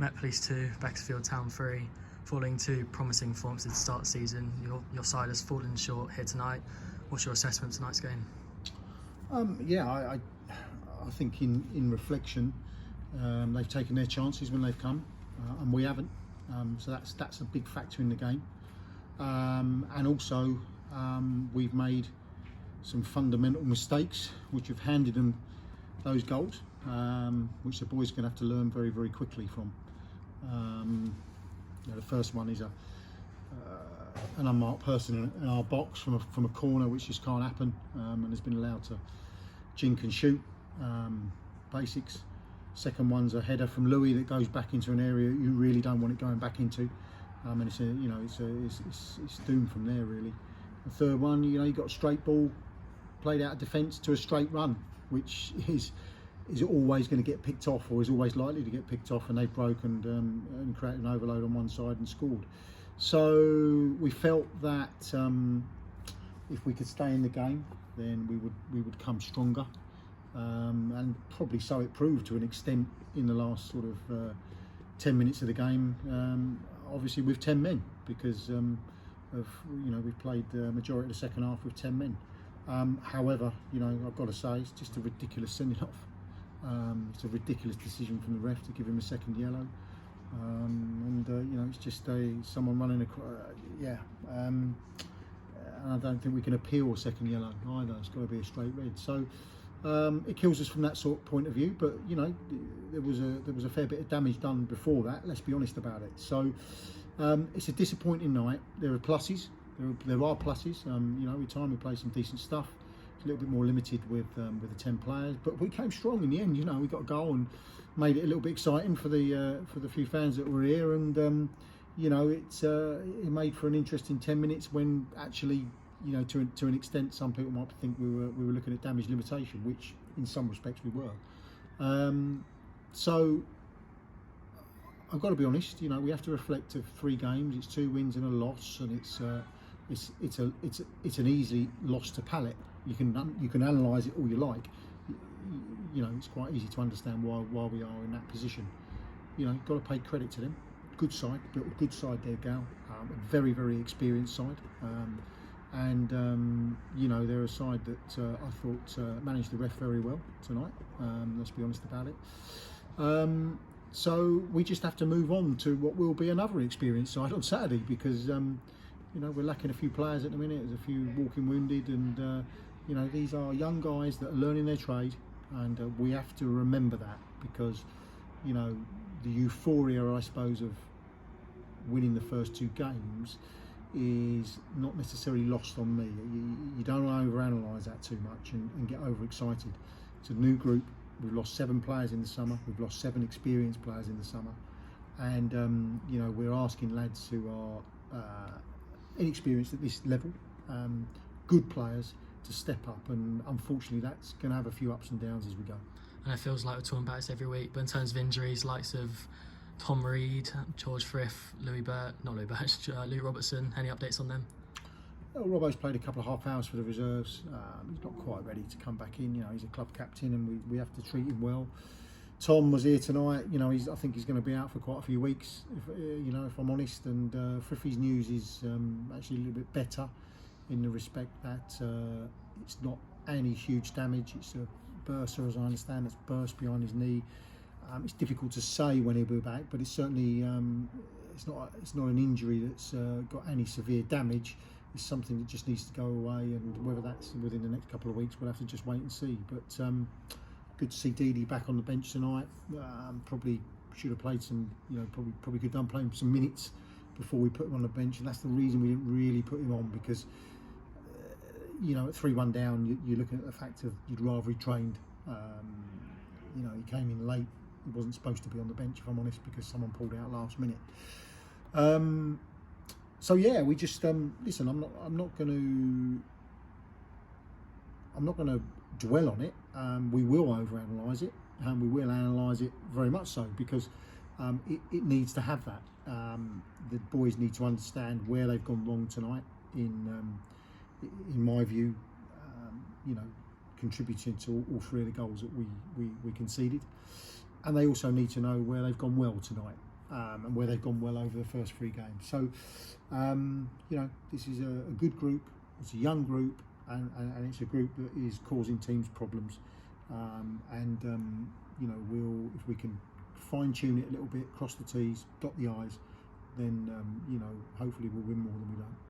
Met Police 2, Beaconsfield Town 3. Following two promising performances at the start of the season, your side has fallen short here tonight. What's your assessment of tonight's game? I think in reflection, they've taken their chances when they've come, and we haven't. So that's a big factor in the game. And also, we've made some fundamental mistakes which have handed them those goals, which the boys are going to have to learn very, very quickly from. The first one is an unmarked person in our box from a corner, which just can't happen, and has been allowed to jink and shoot. Basics. Second one's a header from Louis that goes back into an area you really don't want it going back into, and it's doomed from there really. The third one, you got a straight ball played out of defence to a straight run, which is always going to get picked off, or is always likely to get picked off, and they've broken and created an overload on one side and scored. So we felt that if we could stay in the game, then we would come stronger, and probably so it proved to an extent in the last sort of 10 minutes of the game. Obviously with 10 men, because we've played the majority of the second half with 10 men. However, I've got to say it's just a ridiculous sending off. It's a ridiculous decision from the ref to give him a second yellow, it's just someone running and I don't think we can appeal a second yellow either. It's got to be a straight red. So it kills us from that sort of point of view. But there was a fair bit of damage done before that. Let's be honest about it. So it's a disappointing night. There are pluses. There are pluses. Every time we play some decent stuff. A little bit more limited with the 10 players, but we came strong in the end. We got a goal and made it a little bit exciting for the few fans that were here, and it made for an interesting 10 minutes when actually, to an extent, some people might think we were looking at damage limitation, which in some respects we were. So I've got to be honest. We have to reflect of 3 games. It's 2 wins and a loss, and it's an easy loss to palate. You can analyse it all you like. It's quite easy to understand why we are in that position. Got to pay credit to them. Good side, built a good side there, Gal. A very, very experienced side, they're a side that I thought managed the ref very well tonight. Let's be honest about it. So we just have to move on to what will be another experienced side on Saturday, because we're lacking a few players at the minute. There's a few walking wounded, and these are young guys that are learning their trade, and we have to remember that, because the euphoria, I suppose, of winning the first 2 games is not necessarily lost on me. You don't overanalyse that too much and get overexcited. It's a new group. We've lost 7 players in the summer. We've lost 7 experienced players in the summer, and we're asking lads who are inexperienced at this level, good players, to step up, and unfortunately that's going to have a few ups and downs as we go. And it feels like we're talking about this every week, but in terms of injuries, likes of Tom Reed, George Frith, Luke Robertson, any updates on them? Well, Robbo's played a couple of half hours for the reserves. He's not quite ready to come back in. He's a club captain, and we have to treat him well. Tom was here tonight. I think he's going to be out for quite a few weeks, if I'm honest. And Frith's news is actually a little bit better, in the respect that it's not any huge damage. It's a bursa, as I understand, that's burst behind his knee. It's difficult to say when he'll be back, but it's certainly it's not an injury that's got any severe damage. It's something that just needs to go away, and whether that's within the next couple of weeks, we'll have to just wait and see. But good to see Didi back on the bench tonight. Probably should have played some, probably could have done playing some minutes before we put him on the bench, and that's the reason we didn't really put him on, because at 3-1 down, you're looking at the fact of you'd rather he trained. He came in late. He wasn't supposed to be on the bench, if I'm honest, because someone pulled out last minute. So yeah, we just listen. I'm not going to dwell on it. We will overanalyse it, and we will analyse it very much so, because it needs to have that. The boys need to understand where they've gone wrong tonight. In my view, contributing to all 3 of the goals that we conceded, and they also need to know where they've gone well tonight. and where they've gone well over the first 3 games. So, you know, this is a good group. It's a young group, and it's a group that is causing teams problems. You know, if we can fine tune it a little bit, cross the T's, dot the I's, then you know, hopefully we'll win more than we don't.